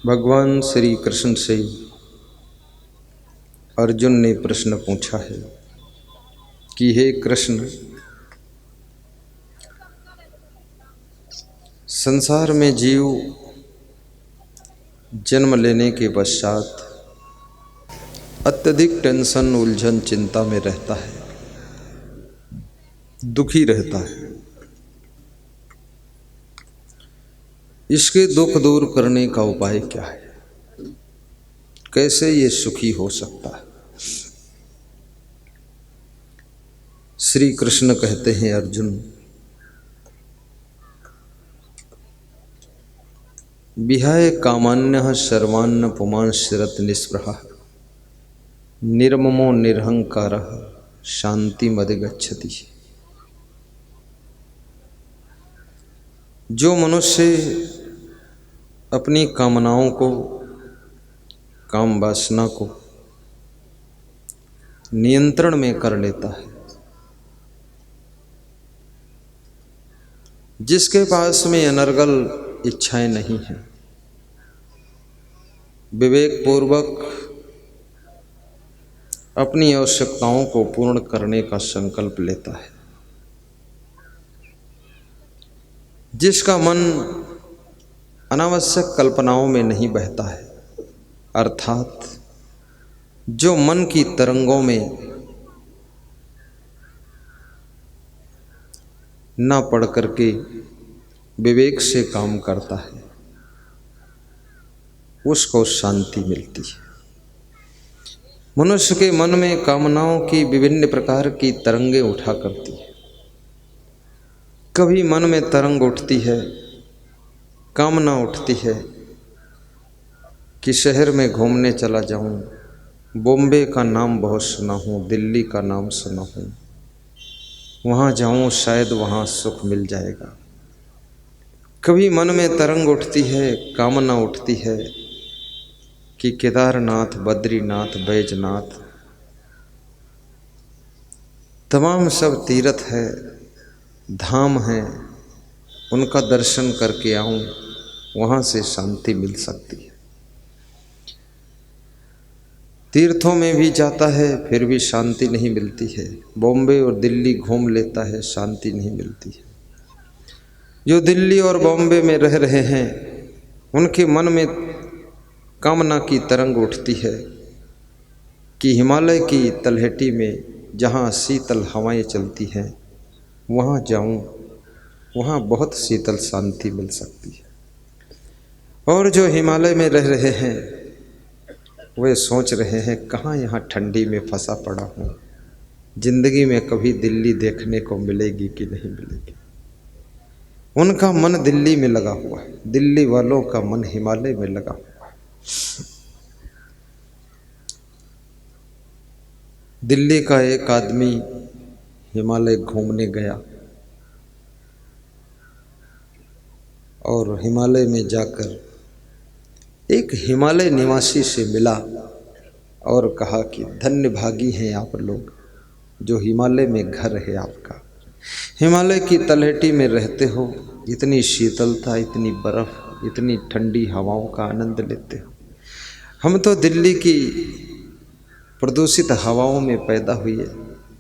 भगवान श्री कृष्ण से अर्जुन ने प्रश्न पूछा है कि हे कृष्ण, संसार में जीव जन्म लेने के पश्चात अत्यधिक टेंशन, उलझन, चिंता में रहता है, दुखी रहता है। इसके दुख दूर करने का उपाय क्या है? कैसे ये सुखी हो सकता है? श्री कृष्ण कहते हैं, अर्जुन, विहाय कामान्यः सर्वान् पुमांश्चिरत निःस्पृहः निर्ममो निरहंकारः शांतिमधिगच्छति। जो मनुष्य अपनी कामनाओं को, काम वासना को नियंत्रण में कर लेता है, जिसके पास में अनर्गल इच्छाएं नहीं हैं, विवेक पूर्वक अपनी आवश्यकताओं को पूर्ण करने का संकल्प लेता है, जिसका मन अनावश्यक कल्पनाओं में नहीं बहता है, अर्थात जो मन की तरंगों में ना पड़ करके विवेक से काम करता है, उसको शांति मिलती है। मनुष्य के मन में कामनाओं की विभिन्न प्रकार की तरंगें उठा करती है। कभी मन में तरंग उठती है, कामना उठती है कि शहर में घूमने चला जाऊं, बॉम्बे का नाम बहुत सुना हूं, दिल्ली का नाम सुना हूं, वहाँ जाऊं, शायद वहाँ सुख मिल जाएगा। कभी मन में तरंग उठती है, कामना उठती है कि केदारनाथ, बद्रीनाथ, बैजनाथ, तमाम सब तीर्थ है, धाम है, उनका दर्शन करके आऊं, वहाँ से शांति मिल सकती है। तीर्थों में भी जाता है, फिर भी शांति नहीं मिलती है। बॉम्बे और दिल्ली घूम लेता है, शांति नहीं मिलती है। जो दिल्ली और बॉम्बे में रह रहे हैं, उनके मन में कामना की तरंग उठती है कि हिमालय की तलहटी में जहाँ शीतल हवाएं चलती हैं, वहाँ जाऊं, वहाँ बहुत शीतल शांति मिल सकती है। और जो हिमालय में रह रहे हैं, वे सोच रहे हैं कहाँ यहाँ ठंडी में फंसा पड़ा हूँ, जिंदगी में कभी दिल्ली देखने को मिलेगी कि नहीं मिलेगी। उनका मन दिल्ली में लगा हुआ है, दिल्ली वालों का मन हिमालय में लगा हुआ है। दिल्ली का एक आदमी हिमालय घूमने गया और हिमालय में जाकर एक हिमालय निवासी से मिला और कहा कि धन्य भागी हैं आप लोग, जो हिमालय में घर है आपका, हिमालय की तलहटी में रहते हो, इतनी शीतलता, इतनी बर्फ़, इतनी ठंडी हवाओं का आनंद लेते हो। हम तो दिल्ली की प्रदूषित हवाओं में पैदा हुए,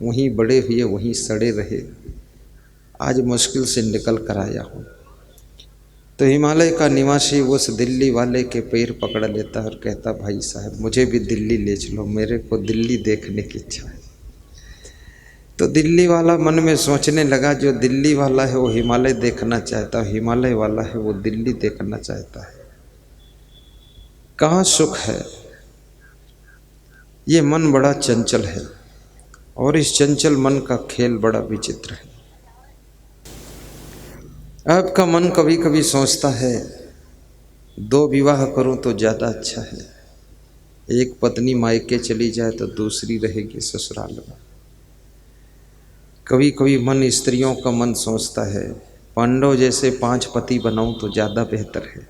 वहीं बड़े हुए, वहीं सड़े रहे, आज मुश्किल से निकल कर आया हूँ। तो हिमालय का निवासी उस दिल्ली वाले के पैर पकड़ लेता और कहता, भाई साहब मुझे भी दिल्ली ले चलो, मेरे को दिल्ली देखने की इच्छा है। तो दिल्ली वाला मन में सोचने लगा, जो दिल्ली वाला है वो हिमालय देखना चाहता है, हिमालय वाला है वो दिल्ली देखना चाहता है, कहाँ सुख है। ये मन बड़ा चंचल है और इस चंचल मन का खेल बड़ा विचित्र है। आपका मन कभी कभी सोचता है 2 विवाह करूं तो ज़्यादा अच्छा है, एक पत्नी मायके चली जाए तो दूसरी रहेगी ससुराल में। कभी कभी मन स्त्रियों का मन सोचता है पांडव जैसे 5 पति बनाऊं तो ज़्यादा बेहतर है,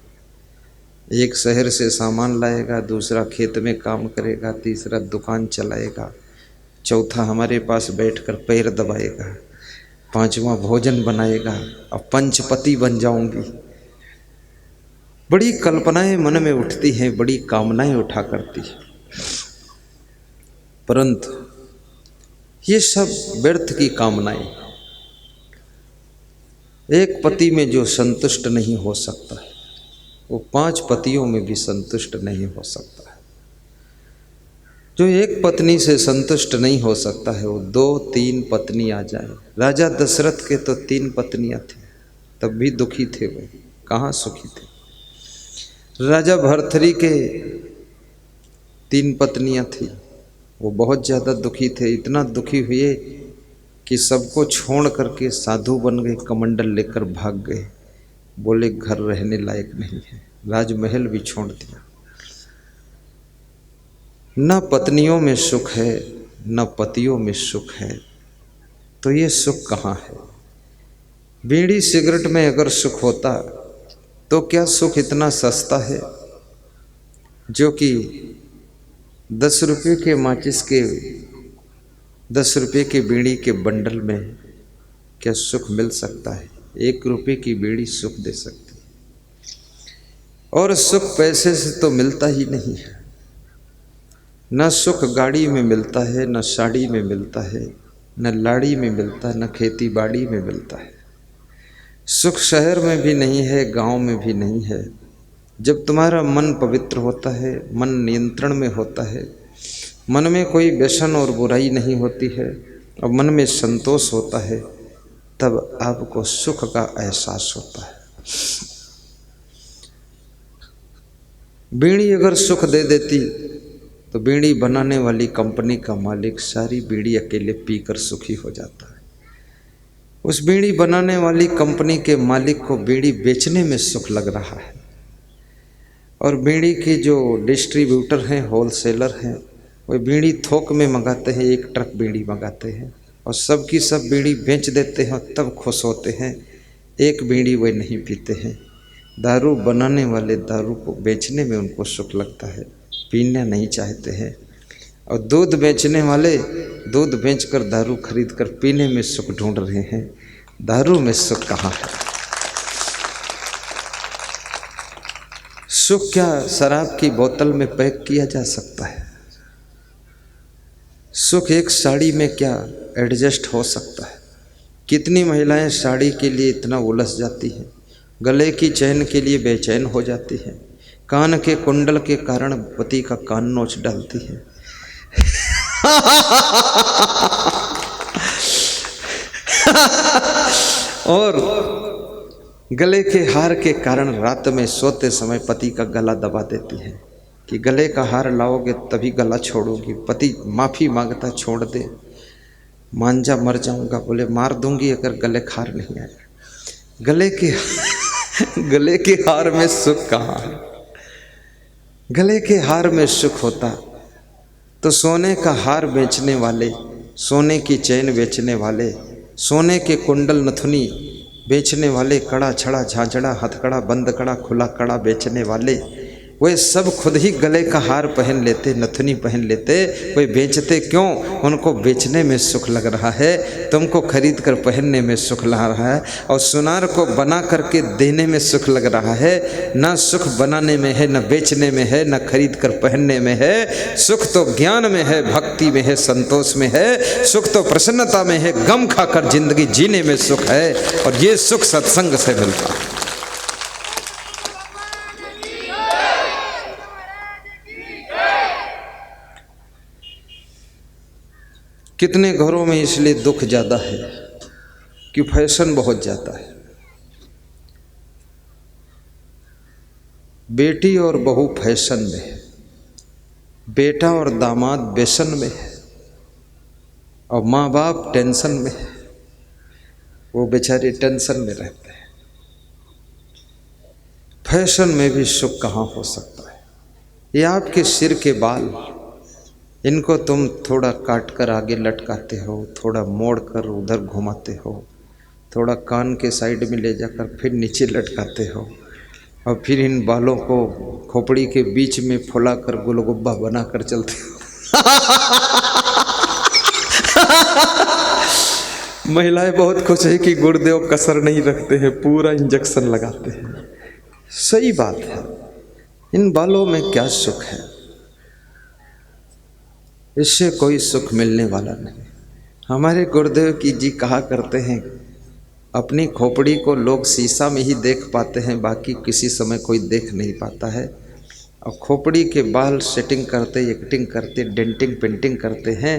एक शहर से सामान लाएगा, दूसरा खेत में काम करेगा, तीसरा दुकान चलाएगा, चौथा हमारे पास बैठकर पैर दबाएगा, 5वां भोजन बनाएगा, अब 5 पति बन जाऊंगी। बड़ी कल्पनाएं मन में उठती हैं, बड़ी कामनाएं उठा करती हैं, परंतु ये सब व्यर्थ की कामनाएं। एक पति में जो संतुष्ट नहीं हो सकता है वो 5 पतियों में भी संतुष्ट नहीं हो सकता है। जो एक पत्नी से संतुष्ट नहीं हो सकता है वो 2-3 पत्नी आ जाए। राजा दशरथ के तो 3 पत्नियां थी, तब भी दुखी थे, वो कहाँ सुखी थे। राजा भर्तृहरि के 3 पत्नियां थी, वो बहुत ज़्यादा दुखी थे। इतना दुखी हुए कि सबको छोड़ करके साधु बन गए, कमंडल लेकर भाग गए। बोले घर रहने लायक नहीं है, राजमहल भी छोड़ दिया। न पत्नियों में सुख है न पतियों में सुख है, तो ये सुख कहाँ है। बीड़ी सिगरेट में अगर सुख होता तो क्या सुख इतना सस्ता है जो कि 10 रुपये के माचिस के 10 रुपये की बीड़ी के बंडल में क्या सुख मिल सकता है। 1 रुपये की बीड़ी सुख दे सकती है। और सुख पैसे से तो मिलता ही नहीं है। न सुख गाड़ी में मिलता है, न साड़ी में मिलता है, न लाड़ी में मिलता है, न खेती बाड़ी में मिलता है। सुख शहर में भी नहीं है, गांव में भी नहीं है। जब तुम्हारा मन पवित्र होता है, मन नियंत्रण में होता है, मन में कोई व्यसन और बुराई नहीं होती है और मन में संतोष होता है, तब आपको सुख का एहसास होता है। बीड़ी अगर सुख दे देती तो बीड़ी बनाने वाली कंपनी का मालिक सारी बीड़ी अकेले पीकर सुखी हो जाता है। उस बीड़ी बनाने वाली कंपनी के मालिक को बीड़ी बेचने में सुख लग रहा है और बीड़ी के जो डिस्ट्रीब्यूटर हैं, होलसेलर हैं, वो बीड़ी थोक में मंगाते हैं, 1 ट्रक बीड़ी मंगाते हैं और सब की सब बीड़ी बेच देते हैं, तब खुश होते हैं। एक बीड़ी वे नहीं पीते हैं। दारू बनाने वाले दारू को बेचने में उनको सुख लगता है, पीना नहीं चाहते हैं। और दूध बेचने वाले दूध बेचकर दारू खरीद कर पीने में सुख ढूंढ रहे हैं। दारू में सुख कहाँ है। सुख क्या शराब की बोतल में पैक किया जा सकता है। सुख एक साड़ी में क्या एडजस्ट हो सकता है। कितनी महिलाएं साड़ी के लिए इतना उलझ जाती हैं, गले की चैन के लिए बेचैन हो जाती हैं, कान के कुंडल के कारण पति का कान नोच डालती है और गले के हार के कारण रात में सोते समय पति का गला दबा देती है कि गले का हार लाओगे तभी गला छोड़ोगी। पति माफ़ी मांगता, छोड़ दे, मांझा मर जाऊंगा। बोले मार दूंगी अगर गले का हार नहीं आया। गले के हार में सुख कहाँ है। गले के हार में सुख होता तो सोने का हार बेचने वाले, सोने की चैन बेचने वाले, सोने के कुंडल नथुनी बेचने वाले, कड़ा छड़ा झांझड़ा हथकड़ा बंद कड़ा खुला कड़ा बेचने वाले, वे सब खुद ही गले का हार पहन लेते, नथुनी पहन लेते। वे बेचते क्यों? उनको बेचने में सुख लग रहा है, तुमको खरीद कर पहनने में सुख लग रहा है और सुनार को बना करके देने में सुख लग रहा है। ना सुख बनाने में है, न बेचने में है, न खरीद कर पहनने में है। सुख तो ज्ञान में है, भक्ति में है, संतोष में है। सुख तो प्रसन्नता में है, गम खाकर जिंदगी जीने में सुख है और ये सुख सत्संग से मिलता है। कितने घरों में इसलिए दुख ज़्यादा है कि फैशन बहुत ज़्यादा है। बेटी और बहू फैशन में है, बेटा और दामाद बेसन में है और माँ बाप टेंशन में है। वो बेचारे टेंशन में रहते हैं। फैशन में भी सुख कहाँ हो सकता है। ये आपके सिर के बाल, इनको तुम थोड़ा काट कर आगे लटकाते हो, थोड़ा मोड़ कर उधर घुमाते हो, थोड़ा कान के साइड में ले जाकर फिर नीचे लटकाते हो और फिर इन बालों को खोपड़ी के बीच में फुला कर गुलगुब्बा बना कर चलते हो। महिलाएं बहुत खुश है कि गुरुदेव कसर नहीं रखते हैं, पूरा इंजेक्शन लगाते हैं। सही बात है, इन बालों में क्या सुख है, इससे कोई सुख मिलने वाला नहीं। हमारे गुरुदेव की जी कहा करते हैं, अपनी खोपड़ी को लोग शीशा में ही देख पाते हैं, बाकी किसी समय कोई देख नहीं पाता है। और खोपड़ी के बाल सेटिंग करते, एक्टिंग करते, डेंटिंग पेंटिंग करते हैं,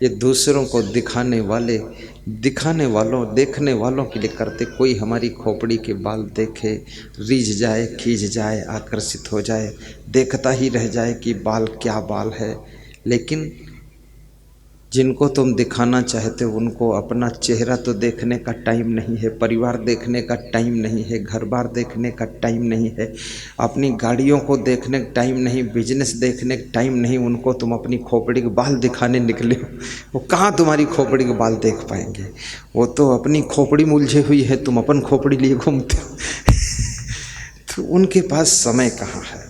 ये दूसरों को दिखाने वालों देखने वालों के लिए करते। कोई हमारी खोपड़ी के बाल देखे, रीझ जाए, खींच जाए, आकर्षित हो जाए, देखता ही रह जाए कि बाल क्या बाल है। लेकिन जिनको तुम दिखाना चाहते हो उनको अपना चेहरा तो देखने का टाइम नहीं है, परिवार देखने का टाइम नहीं है, घर बार देखने का टाइम नहीं है, अपनी गाड़ियों को देखने का टाइम नहीं, बिजनेस देखने का टाइम नहीं, उनको तुम अपनी खोपड़ी के बाल दिखाने निकले हो। वो कहाँ तुम्हारी खोपड़ी के बाल देख पाएंगे? वो तो अपनी खोपड़ी मुलझे हुई है, तुम अपन खोपड़ी लिए घूमते हो। तो उनके पास समय कहाँ है?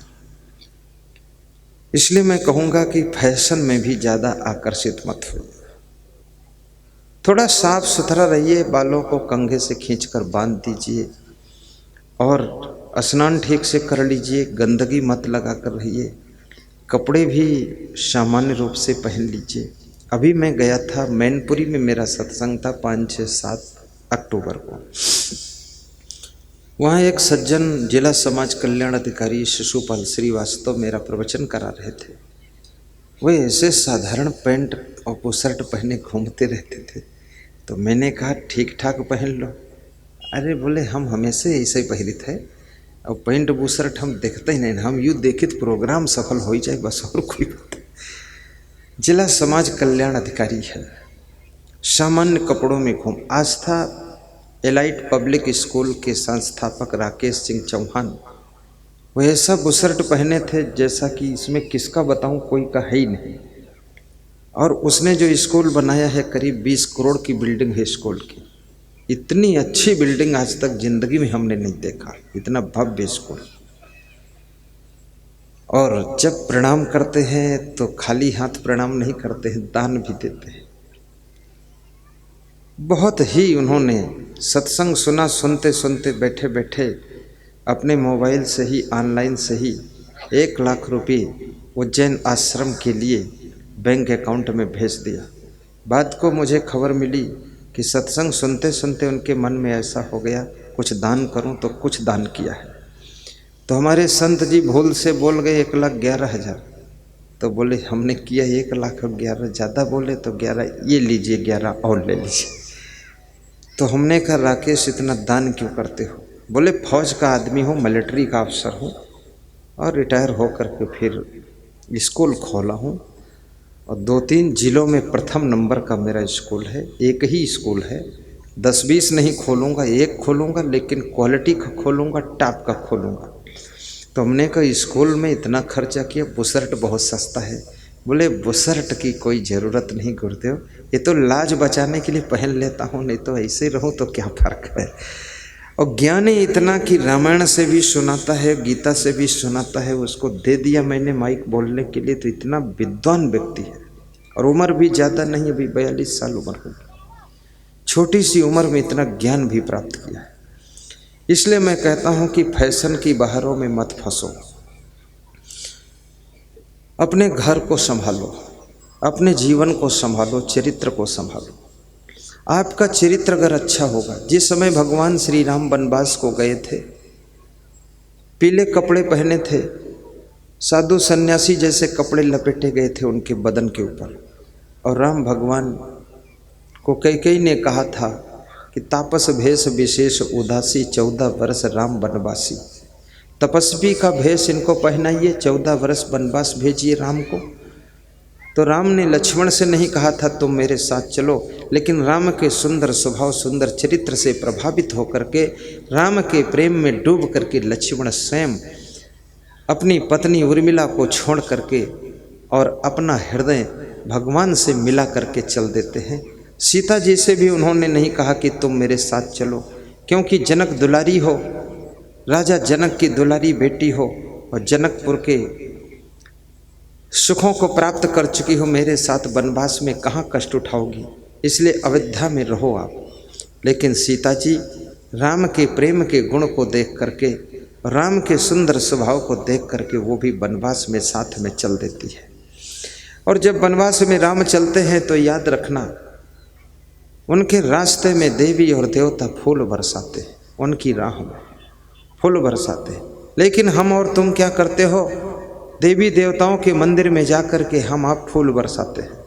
इसलिए मैं कहूँगा कि फैशन में भी ज़्यादा आकर्षित मत हो, थोड़ा साफ सुथरा रहिए, बालों को कंघे से खींचकर बांध दीजिए और स्नान ठीक से कर लीजिए, गंदगी मत लगा कर रहिए, कपड़े भी सामान्य रूप से पहन लीजिए। अभी मैं गया था मैनपुरी में, मेरा सत्संग था 5, 6, 7 अक्टूबर को। वहाँ एक सज्जन जिला समाज कल्याण अधिकारी शिशुपाल श्रीवास्तव मेरा प्रवचन करा रहे थे। वे ऐसे साधारण पैंट और वो शर्ट पहने घूमते रहते थे। तो मैंने कहा ठीक ठाक पहन लो। अरे बोले हम हमेशा ऐसे ही पहनित है, और पैंट वो शर्ट हम देखते ही नहीं, हम यूँ देखित प्रोग्राम सफल हो ही जाए बस, और कोई बात। जिला समाज कल्याण अधिकारी है, सामान्य कपड़ों में घूम। आस्था एलाइट पब्लिक स्कूल के संस्थापक राकेश सिंह चौहान वो ऐसा बुशर्ट पहने थे जैसा कि इसमें किसका बताऊं, कोई का है ही नहीं। और उसने जो स्कूल बनाया है, करीब 20 करोड़ की बिल्डिंग है स्कूल की। इतनी अच्छी बिल्डिंग आज तक जिंदगी में हमने नहीं देखा, इतना भव्य स्कूल। और जब प्रणाम करते हैं तो खाली हाथ प्रणाम नहीं करते हैं, दान भी देते हैं। बहुत ही उन्होंने सत्संग सुना, सुनते सुनते बैठे बैठे अपने मोबाइल से ही, ऑनलाइन से ही 1 लाख रुपये उज्जैन आश्रम के लिए बैंक अकाउंट में भेज दिया। बाद को मुझे खबर मिली कि सत्संग सुनते सुनते उनके मन में ऐसा हो गया कुछ दान करूं, तो कुछ दान किया है। तो हमारे संत जी भूल से बोल गए 1,11,000। तो बोले हमने किया 1,11,000, ज़्यादा बोले तो 11, ये लीजिए 11 और ले लीजिए। तो हमने कहा राकेश इतना दान क्यों करते हो? बोले फौज का आदमी हूँ, मिलिट्री का अफसर हूँ, और रिटायर होकर के फिर स्कूल खोला हूँ, और 2-3 जिलों में प्रथम नंबर का मेरा स्कूल है। एक ही स्कूल है, 10-20 नहीं खोलूँगा, एक खोलूँगा, लेकिन क्वालिटी का खोलूँगा, टॉप का खोलूँगा। तो हमने कहा स्कूल में इतना खर्चा किया, बुशर्ट बहुत सस्ता है। बोले बुशर्ट की कोई ज़रूरत नहीं गुरुदेव, ये तो लाज बचाने के लिए पहन लेता हूँ, नहीं तो ऐसे रहूँ तो क्या फ़र्क है। और ज्ञानी इतना कि रामायण से भी सुनाता है, गीता से भी सुनाता है, उसको दे दिया मैंने माइक बोलने के लिए। तो इतना विद्वान व्यक्ति है, और उम्र भी ज़्यादा नहीं, अभी 42 साल उम्र होगी। छोटी सी उम्र में इतना ज्ञान भी प्राप्त किया है। इसलिए मैं कहता हूँ कि फैशन की बहारों में मत फंसो, अपने घर को संभालो, अपने जीवन को संभालो, चरित्र को संभालो। आपका चरित्र अगर अच्छा होगा, जिस समय भगवान श्री राम वनवास को गए थे, पीले कपड़े पहने थे, साधु सन्यासी जैसे कपड़े लपेटे गए थे उनके बदन के ऊपर, और राम भगवान को कैकेयी ने कहा था कि तापस भेष विशेष उदासी, 14 वर्ष राम वनवासी। तपस्वी का भेष इनको पहनाइए, 14 वर्ष वनवास भेजिए राम को। तो राम ने लक्ष्मण से नहीं कहा था तुम मेरे साथ चलो, लेकिन राम के सुंदर स्वभाव, सुंदर चरित्र से प्रभावित होकर के, राम के प्रेम में डूब करके लक्ष्मण स्वयं अपनी पत्नी उर्मिला को छोड़ करके और अपना हृदय भगवान से मिला करके चल देते हैं। सीता जी से भी उन्होंने नहीं कहा कि तुम मेरे साथ चलो, क्योंकि जनक दुलारी हो, राजा जनक की दुलारी बेटी हो, और जनकपुर के सुखों को प्राप्त कर चुकी हो, मेरे साथ वनवास में कहाँ कष्ट उठाओगी, इसलिए अयोध्या में रहो आप। लेकिन सीता जी राम के प्रेम के गुण को देख करके राम के सुंदर स्वभाव को देख करके वो भी वनवास में साथ में चल देती है। और जब वनवास में राम चलते हैं तो याद रखना, उनके रास्ते में देवी और देवता फूल बरसाते हैं, उनकी राह में फूल बरसाते हैं। लेकिन हम और तुम क्या करते हो? देवी देवताओं के मंदिर में जाकर के हम आप फूल बरसाते हैं।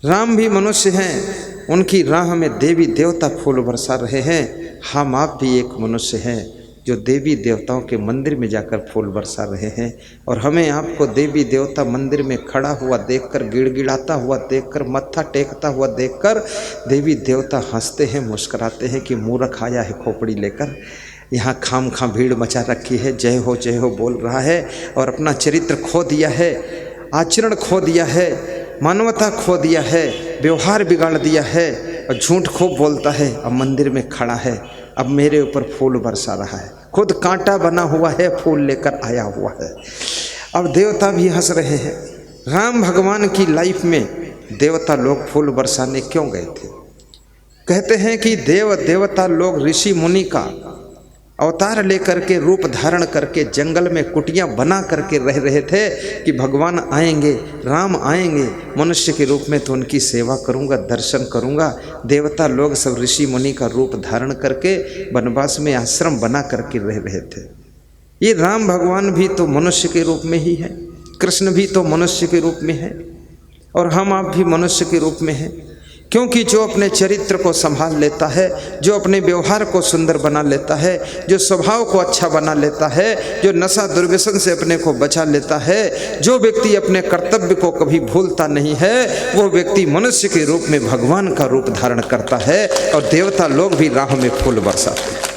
राम भी मनुष्य हैं, उनकी राह में देवी देवता फूल बरसा रहे हैं। हम आप भी एक मनुष्य हैं जो देवी देवताओं के मंदिर में जाकर फूल बरसा रहे हैं। और हमें आपको देवी देवता मंदिर में खड़ा हुआ देखकर, गिड़गिड़ाता हुआ देखकर, मत्था टेकता हुआ देखकर देवी देवता हंसते हैं, मुस्कुराते हैं कि मूर्ख आया है खोपड़ी लेकर, यहाँ खाम खा भीड़ मचा रखी है, जय हो बोल रहा है और अपना चरित्र खो दिया है, आचरण खो दिया है, मानवता खो दिया है, व्यवहार बिगाड़ दिया है और झूठ खूब बोलता है। अब मंदिर में खड़ा है, अब मेरे ऊपर फूल बरसा रहा है, खुद कांटा बना हुआ है, फूल लेकर आया हुआ है। अब देवता भी हंस रहे हैं। राम भगवान की लाइफ में देवता लोग फूल बरसाने क्यों गए थे? कहते हैं कि देवता लोग ऋषि मुनि का अवतार लेकर के, रूप धारण करके जंगल में कुटियां बना करके रह रहे थे कि भगवान आएंगे, राम आएंगे मनुष्य के रूप में तो उनकी सेवा करूंगा, दर्शन करूंगा। देवता लोग सब ऋषि मुनि का रूप धारण करके वनवास में आश्रम बना करके रह रहे थे। ये राम भगवान भी तो मनुष्य के रूप में ही है, कृष्ण भी तो मनुष्य के रूप में है और हम आप भी मनुष्य के रूप में हैं। क्योंकि जो अपने चरित्र को संभाल लेता है, जो अपने व्यवहार को सुंदर बना लेता है, जो स्वभाव को अच्छा बना लेता है, जो नशा दुर्व्यसन से अपने को बचा लेता है, जो व्यक्ति अपने कर्तव्य को कभी भूलता नहीं है, वो व्यक्ति मनुष्य के रूप में भगवान का रूप धारण करता है और देवता लोग भी राह में फूल बरसाते हैं।